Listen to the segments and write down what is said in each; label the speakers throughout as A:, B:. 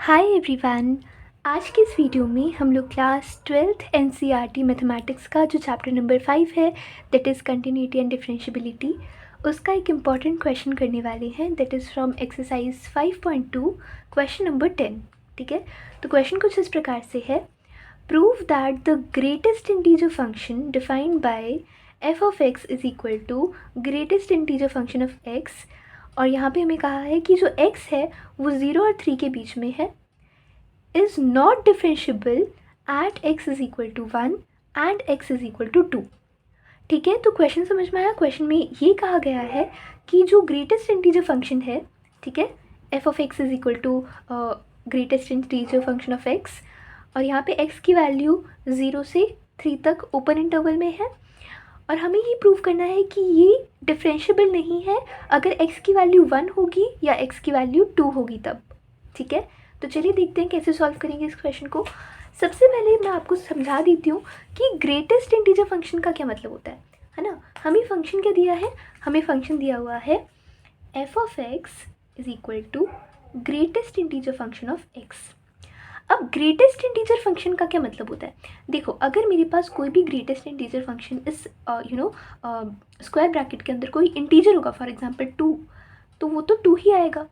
A: Hi everyone. आज के इस वीडियो में हम लोग क्लास 12th एनसीईआरटी मैथमेटिक्स का जो चैप्टर नंबर 5 है that is continuity and differentiability, उसका एक इम्पॉर्टेंट क्वेश्चन करने वाले हैं that is from exercise 5.2 question number 10। ठीक है, तो क्वेश्चन कुछ इस प्रकार से है, prove that the greatest integer function defined by f of x is equal to greatest integer function of x, और यहाँ पे हमें कहा है कि जो x है वो 0 और 3 के बीच में है, is not differentiable at x is equal to 1 and x is equal to 2। ठीक है, तो क्वेश्चन समझ में आया। क्वेश्चन में ये कहा गया है कि जो ग्रेटेस्ट इंटीजर फंक्शन है, ठीक है, f of x is equal to greatest integer function of x, और यहाँ पे x की वैल्यू 0 से 3 तक ओपन इंटरवल में है, और हमें ये प्रूव करना है कि ये डिफरेंशिएबल नहीं है अगर x की वैल्यू 1 होगी या x की वैल्यू 2 होगी तब। ठीक है, तो चलिए देखते हैं कैसे सॉल्व करेंगे इस क्वेश्चन को। सबसे पहले मैं आपको समझा देती हूँ कि ग्रेटेस्ट इंटीजर फंक्शन का क्या मतलब होता है ना। हमें फंक्शन क्या दिया है, हमें फंक्शन दिया हुआ है f of x is equal to greatest integer function of x. अब ग्रेटेस्ट इंटीजर फंक्शन का क्या मतलब होता है, देखो अगर मेरे पास कोई भी ग्रेटेस्ट इंटीजर फंक्शन इस स्क्वायर ब्रैकेट के अंदर कोई इंटीजर होगा, फॉर एग्जांपल 2, तो वो तो 2 ही आएगा,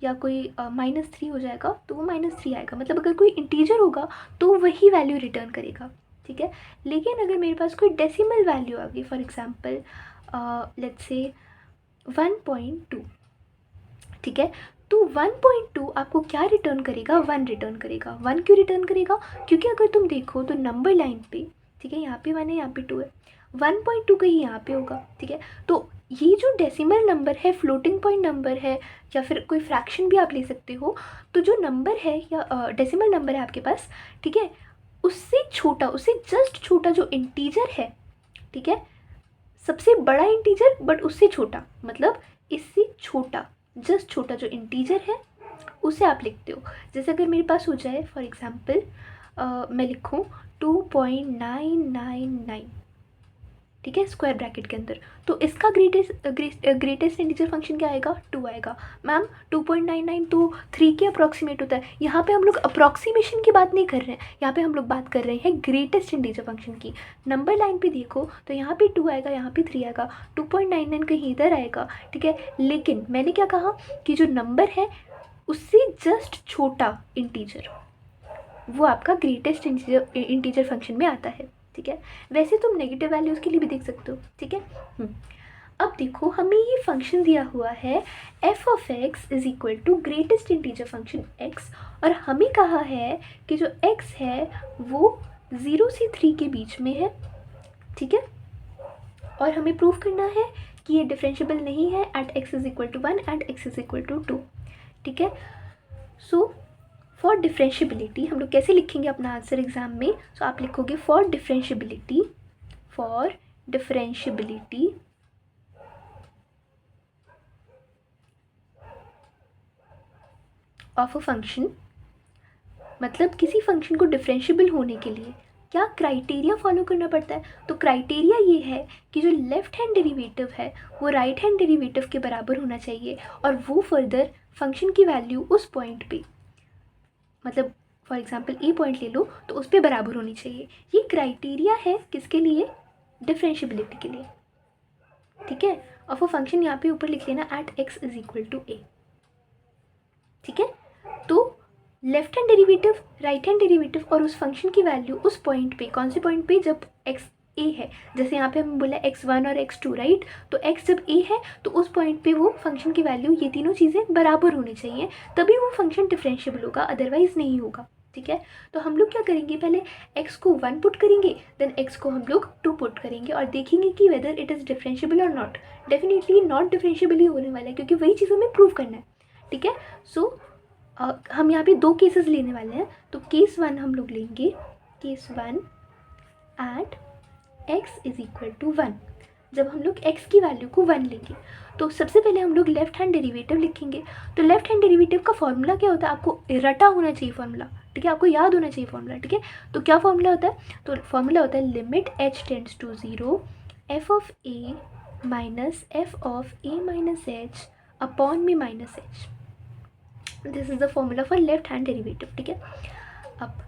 A: या कोई -3 हो जाएगा तो वो -3 आएगा। मतलब अगर कोई इंटीजर होगा तो वही वैल्यू रिटर्न करेगा। ठीक है, लेकिन अगर मेरे पास कोई डेसिमल वैल्यू आ गई, फॉर एग्जांपल लेट्स से 1.2, ठीक है, तो 1.2 आपको क्या रिटर्न करेगा, 1 रिटर्न करेगा। 1 क्यों रिटर्न करेगा, क्योंकि अगर तुम देखो तो नंबर लाइन पे, ठीक है, यहाँ पे 1 है, यहाँ पे 2 है, 1.2 कहीं यहाँ पे होगा। ठीक है, तो ये जो डेसिमल नंबर है, फ्लोटिंग पॉइंट नंबर है, या फिर कोई फ्रैक्शन भी आप ले सकते हो, तो जो नंबर है या डेसिमल नंबर है आपके पास, ठीक है, उससे छोटा, उससे जस्ट छोटा जो इंटीजर है, ठीक है, सबसे बड़ा इंटीजर बट उससे छोटा, मतलब इससे छोटा, जस्ट छोटा जो इंटीजर है उसे आप लिखते हो। जैसे अगर मेरे पास हो जाए फॉर एग्जांपल मैं लिखूँ 2.999, ठीक है, स्क्वायर ब्रैकेट के अंदर, तो इसका ग्रेटेस्ट इंटीजर फंक्शन क्या आएगा, 2 आएगा। मैम 2.99 तो 3 के अप्रॉक्सीमेट होता है। यहाँ पे हम लोग अप्रॉक्सीमेशन की बात नहीं कर रहे हैं, यहाँ पे हम लोग बात कर रहे हैं ग्रेटेस्ट इंटीजर फंक्शन की। नंबर लाइन पे देखो तो यहाँ पे 2 आएगा, यहाँ पे 3 आएगा, 2.99 कहीं इधर आएगा। ठीक है, लेकिन मैंने क्या कहा कि जो नंबर है उससे जस्ट छोटा इंटीजर, वो आपका ग्रेटेस्ट इंटीजर फंक्शन में आता है। ठीक है, वैसे तुम नेगेटिव वैल्यूज़ के लिए भी देख सकते हो। ठीक है, अब देखो हमें ये फंक्शन दिया हुआ है f of x is equal to greatest integer function x, और हमें कहा है कि जो एक्स है वो 0 से 3 के बीच में है। ठीक है, और हमें प्रूव करना है कि ये डिफरेंशिएबल नहीं है at x is equal to 1 and x is equal to 2। ठीक है, सो फॉर डिफरेंशियबिलिटी हम लोग कैसे लिखेंगे अपना आंसर एग्जाम में, सो आप लिखोगे for differentiability of a function, मतलब किसी फंक्शन को डिफरेंशियबल होने के लिए क्या क्राइटेरिया फॉलो करना पड़ता है। तो क्राइटेरिया ये है कि जो लेफ्ट हैंड डेरिवेटिव है वो राइट हैंड डेरिवेटिव के बराबर होना चाहिए, और वो फर्दर फंक्शन की वैल्यू उस पॉइंट पे, मतलब फॉर एग्जांपल ए पॉइंट ले लो तो उस पर बराबर होनी चाहिए। ये क्राइटेरिया है किसके लिए, डिफरेंशियबिलिटी के लिए। ठीक है, और वो फंक्शन यहाँ पे ऊपर लिख लेना at x is equal to a. ठीक है, तो left hand derivative, right hand derivative और उस फंक्शन की वैल्यू उस पॉइंट पे, कौन से पॉइंट पे, जब एक्स ए है, जैसे यहाँ पे हम बोला x1 और x2, राइट, तो x जब a है तो उस पॉइंट पे वो फंक्शन की वैल्यू, ये तीनों चीज़ें बराबर होनी चाहिए, तभी वो फंक्शन डिफरेंशिएबल होगा, अदरवाइज नहीं होगा। ठीक है, तो हम लोग क्या करेंगे, पहले x को 1 पुट करेंगे, देन x को हम लोग 2 पुट करेंगे, और देखेंगे कि वेदर इट इज़ डिफरेंशिएबल और नॉट। डेफिनेटली नॉट डिफरेंशिएबल ही होने वाला है, क्योंकि वही चीज़ हमें प्रूव करना है। ठीक है, सो हम यहाँ पे 2 केसेस लेने वाले हैं, तो केस 1 हम लोग लेंगे, case 1 at x is equal to 1। जब हम लोग x की वैल्यू को 1 लेंगे तो सबसे पहले हम लोग लेफ्ट हैंड डेरिवेटिव लिखेंगे। तो लेफ्ट हैंड डेरिवेटिव का फॉर्मूला क्या होता है, आपको रटा होना चाहिए फॉर्मूला। ठीक है, आपको याद होना चाहिए फॉर्मूला। ठीक है, तो क्या फॉर्मूला होता है, तो फॉर्मूला होता है limit h tends to 0 f of a minus f of a minus h upon में minus h। This is the formula for left hand derivative, ठीक है। अब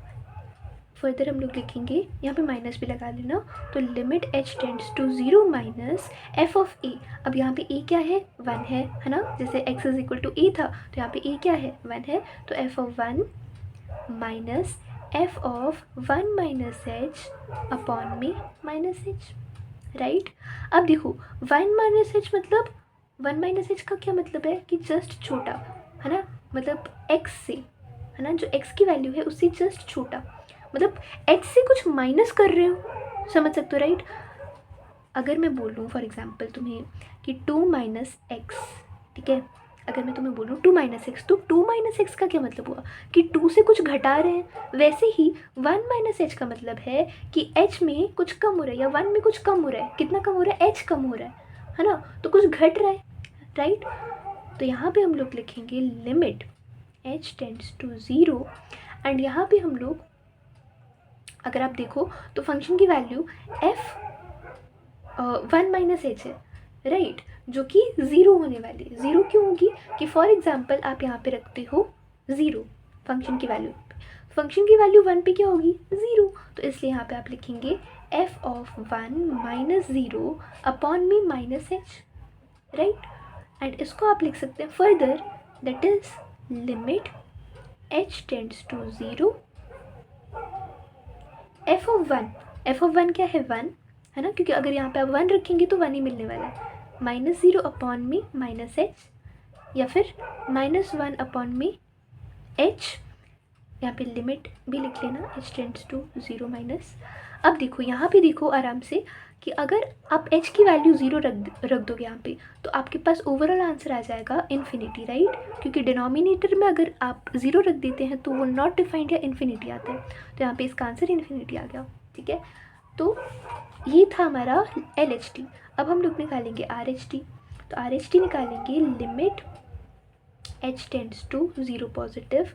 A: फर्दर हम लोग लिखेंगे, यहाँ पे माइनस भी लगा लेना, तो limit h tends to 0 minus f of a। अब यहाँ पे a क्या है, 1 है ना, जैसे x is equal to a था, तो यहाँ पे a क्या है, 1 है, तो f of 1 minus f of 1 minus h upon में माइनस h, राइट। अब देखो 1 माइनस h मतलब 1 माइनस h का क्या मतलब है कि जस्ट छोटा, है ना, मतलब x से, है ना, जो x की वैल्यू है उससे जस्ट छोटा, मतलब x से कुछ माइनस कर रहे हो, समझ सकते हो, राइट। अगर मैं बोलूँ फॉर एग्जांपल तुम्हें कि 2 माइनस एक्स, ठीक है, अगर मैं तुम्हें बोलूँ 2 माइनस एक्स, तो 2 माइनस एक्स का क्या मतलब हुआ कि 2 से कुछ घटा रहे हैं। वैसे ही 1 माइनस एच का मतलब है कि h में कुछ कम हो रहा है या 1 में कुछ कम हो रहा है। कितना कम हो रहा है, h कम हो रहा है ना, तो कुछ घट रहा है, राइट। तो यहाँ पे हम लोग लिखेंगे limit h tends to 0, and यहाँ पे हम लोग अगर आप देखो तो फंक्शन की वैल्यू f 1 माइनस एच है, राइट, जो कि 0 होने वाली है। 0 क्यों होगी कि फॉर एग्जांपल आप यहाँ पे रखते हो 0 फंक्शन की वैल्यू, फंक्शन की वैल्यू 1 पे क्या होगी, 0, तो इसलिए यहाँ पे आप लिखेंगे f ऑफ 1 माइनस 0 अपॉन में माइनस एच, राइट। एंड इसको आप लिख सकते हैं further, that is limit h tends to 0 f of 1 क्या है, 1 है ना, क्योंकि अगर यहाँ पे आप 1 रखेंगे तो 1 ही मिलने वाला है, माइनस 0 अपॉन में माइनस एच, या फिर माइनस 1 अपॉन में एच, यहाँ पे लिमिट भी लिख लेना, h टेंड्स टू 0 माइनस। अब देखो यहाँ पे देखो आराम से कि अगर आप h की वैल्यू 0 रख दोगे यहाँ पे, तो आपके पास ओवरऑल आंसर आ जाएगा इन्फिनिटी, राइट, क्योंकि डिनोमिनेटर में अगर आप 0 रख देते हैं तो वो नॉट डिफाइंड या इन्फिनिटी आता है, तो यहाँ पे इसका आंसर इन्फिनिटी आ गया, ठीक है। तो ये था हमारा LHT। अब हम लोग निकालेंगे RHT, तो RHT निकालेंगे limit h tends to 0 positive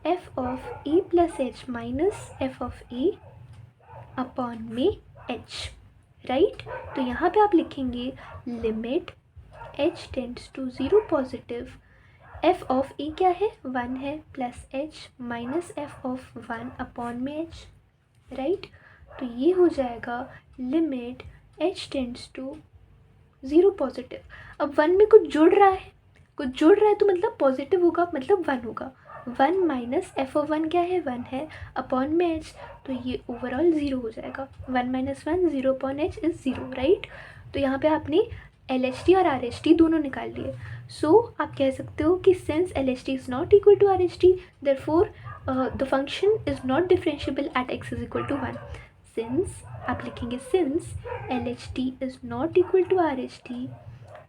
A: f of e plus h minus f of e upon में h, राइट। तो यहाँ पे आप लिखेंगे limit h tends to 0 positive f of e क्या है, 1 है, plus h minus f of 1 upon में h, राइट। तो ये हो जाएगा limit h tends to 0 positive. अब 1 में कुछ जुड़ रहा है तो मतलब पॉजिटिव होगा, मतलब 1 होगा, 1 माइनस एफ ऑफ 1 क्या है, 1 है, अपॉन में h, तो ये ओवरऑल 0 हो जाएगा, 1 minus 1 0 upon h is 0, right. तो यहाँ पे आपने LHT और RHT दोनों निकाल लिए। सो आप कह सकते हो कि since LHT is not equal to RHT, therefore the function is not differentiable at x is equal to 1। Since आप लिखेंगे since LHT is not equal to RHT,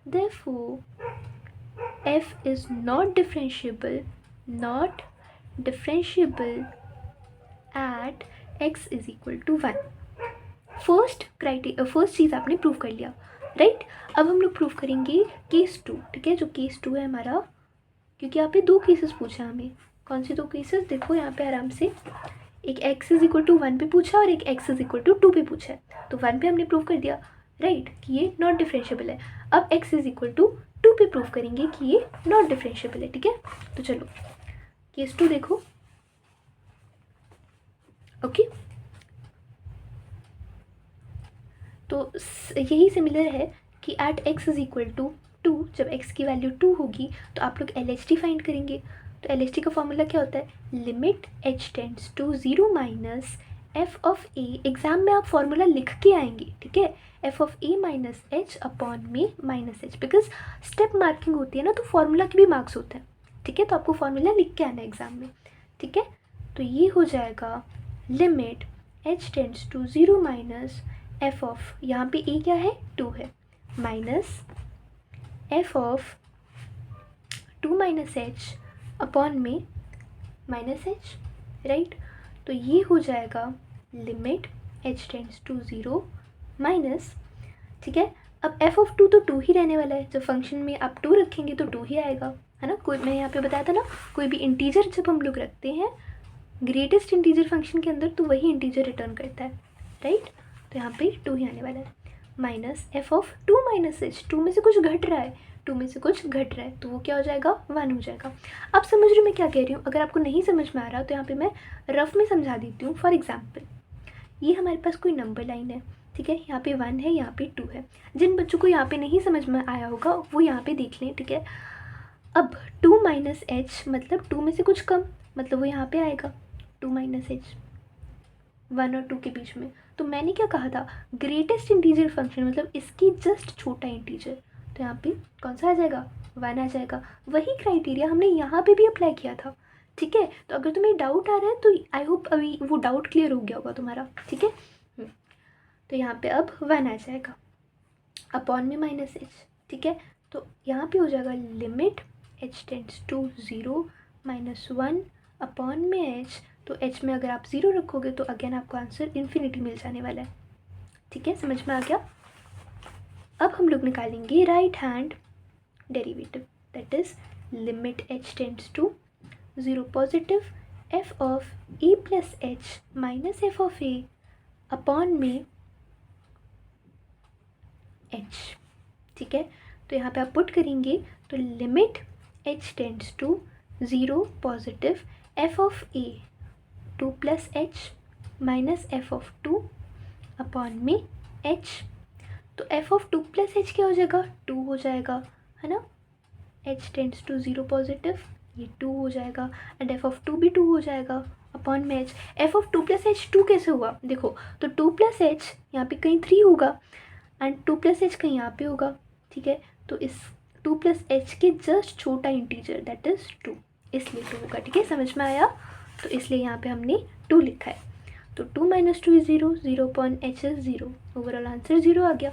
A: therefore f is not differentiable at x is equal to 1। First चीज़ आपने prove कर लिया, right. अब हम लोग prove करेंगे case 2, ठीक है, जो केस 2 है हमारा, क्योंकि यहाँ पे 2 केसेस पूछा हमें। कौन से 2 केसेस, देखो यहाँ पे आराम से, एक x इज इक्वल टू 1 पे पूछा और एक x इज इक्वल टू 2 पे पूछा है, तो 1 पे हमने प्रूव कर दिया, राइट, कि ये नॉट डिफरेंशिएबल है। अब x इज इक्वल टू 2 पे प्रूव करेंगे कि ये नॉट डिफरेंशिएबल है, ठीक है। तो चलो केस 2 देखो, ओके। तो यही सिमिलर है कि at x is equal to 2, जब x की वैल्यू 2 होगी तो आप लोग LHT फाइंड करेंगे। तो LHT का फॉर्मूला क्या होता है, limit h tends to 0 minus f of a, exam में आप फॉर्मूला लिख के आएंगे, ठीक है, f of a minus h upon में minus h, because step marking होती है ना, तो फॉर्मूला के भी मार्क्स होते हैं, ठीक है, तो आपको फॉर्मूला लिख के आना है एग्जाम में, ठीक है। तो ये हो जाएगा limit h tends to 0 minus f of, यहाँ पे a क्या है, 2 है, minus f of 2 minus h upon में माइनस h, राइट। तो ये हो जाएगा limit h tends to 0 minus, ठीक है। अब f ऑफ 2 तो 2 ही रहने वाला है, जब फंक्शन में आप 2 रखेंगे तो 2 ही आएगा, है ना। कोई, मैं यहाँ पे बताया था ना, कोई भी इंटीजर जब हम लोग रखते हैं ग्रेटेस्ट इंटीजर फंक्शन के अंदर, तो वही इंटीजर रिटर्न करता है, राइट। तो यहाँ पे 2 ही आने वाला है, minus f of 2 minus h, 2 में से कुछ घट रहा है, 2 में से कुछ घट रहा है तो वो क्या हो जाएगा, 1 हो जाएगा। अब समझ रहे हो मैं क्या कह रही हूँ? अगर आपको नहीं समझ में आ रहा तो यहाँ पे मैं रफ में समझा देती हूँ। फॉर एग्जाम्पल, ये हमारे पास कोई नंबर लाइन है, ठीक है, यहाँ पे 1 है, यहाँ पे 2 है। जिन बच्चों को यहाँ पे नहीं समझ में आया होगा वो यहाँ पे देख लें, ठीक है। अब 2 माइनस एच मतलब 2 में से कुछ कम, मतलब वो यहाँ पे आएगा 2 माइनस एच, 1 और 2 के बीच में। तो मैंने क्या कहा था, ग्रेटेस्ट इंटीजर फंक्शन मतलब इसकी जस्ट छोटा इंटीजर, तो यहाँ पे कौन सा आ जाएगा, 1 आ जाएगा। वही क्राइटेरिया हमने यहाँ पे भी अप्लाई किया था, ठीक है। तो अगर तुम्हें डाउट आ रहा है तो आई होप अभी वो डाउट क्लियर हो गया होगा तुम्हारा, ठीक है। तो यहाँ पे अब 1 आ जाएगा अपॉन में माइनस एच, ठीक है। तो यहाँ पे हो जाएगा limit h tends to 0 -1 upon में h। तो h में अगर आप 0 रखोगे तो अगेन आपको आंसर इन्फिनिटी मिल जाने वाला है, ठीक है। समझ में आ गया? अब हम लोग निकालेंगे right hand derivative, that is limit h tends to 0 positive f of a plus h minus f of a upon में h, ठीक है। तो यहाँ पे आप पुट करेंगे तो limit h tends to 0 positive f of a 2 plus h minus f of 2 upon में h। तो f ऑफ 2 प्लस h क्या हो जाएगा, 2 हो जाएगा, है ना। h टेंड्स टू 0 पॉजिटिव, ये 2 हो जाएगा, एंड f ऑफ 2 भी 2 हो जाएगा अपॉन में h। f of 2 plus h 2 कैसे हुआ, देखो, तो 2 प्लस h यहाँ पे कहीं 3 होगा एंड 2 प्लस एच कहीं यहाँ पे होगा, ठीक है। तो इस 2 प्लस एच के जस्ट छोटा इंटीजर दैट इज़ 2, इसलिए 2 होगा, ठीक है। समझ में आया? तो इसलिए यहाँ पे हमने 2 लिखा है। तो 2 minus 2 is 0, 0 upon H is 0, overall answer 0 आ गया।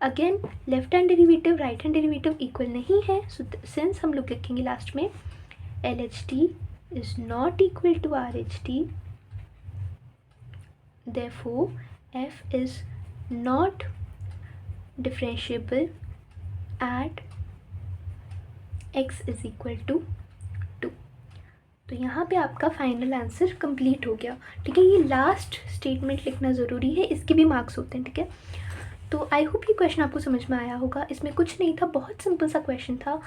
A: Again left hand derivative right hand derivative equal नहीं है, सो सिंस हम लोग लिखेंगे लास्ट में LHT is not equal to RHT, therefore f is not differentiable at x is equal to 2। तो यहाँ पे आपका फाइनल आंसर कंप्लीट हो गया, ठीक है। ये लास्ट स्टेटमेंट लिखना ज़रूरी है, इसके भी मार्क्स होते हैं, ठीक है। तो आई होप ये क्वेश्चन आपको समझ में आया होगा। इसमें कुछ नहीं था, बहुत सिंपल सा क्वेश्चन था।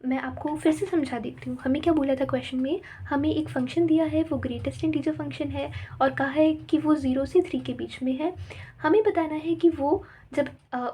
A: मैं आपको फिर से समझा देती हूँ। हमें क्या बोला था क्वेश्चन में, हमें एक फंक्शन दिया है, वो ग्रेटेस्ट इंटीजर फंक्शन है और कहा है कि वो 0 से 3 के बीच में है। हमें बताना है कि वो जब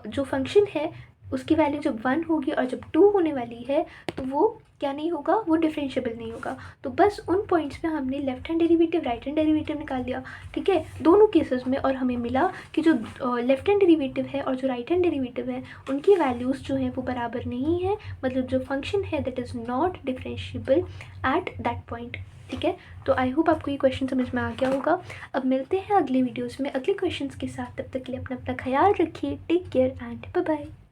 A: जो फंक्शन है उसकी वैल्यू जब 1 होगी और जब 2 होने वाली है तो वो क्या नहीं होगा, वो डिफरेंशिएबल नहीं होगा। तो बस उन पॉइंट्स पे हमने left hand derivative right hand derivative निकाल दिया, ठीक है, दोनों केसेस में। और हमें मिला कि जो लेफ्ट हैंड डेरिवेटिव है और जो राइट हैंड डेरिवेटिव है उनकी वैल्यूज़ जो हैं वो बराबर नहीं है, मतलब जो फंक्शन है that is not differentiable at that point, ठीक है। तो आई होप आपको ये क्वेश्चन समझ में आ गया होगा। अब मिलते हैं अगले वीडियोज़ में अगले क्वेश्चंस के साथ, तब तक के लिए अपना ख्याल रखिए। Take care and bye bye.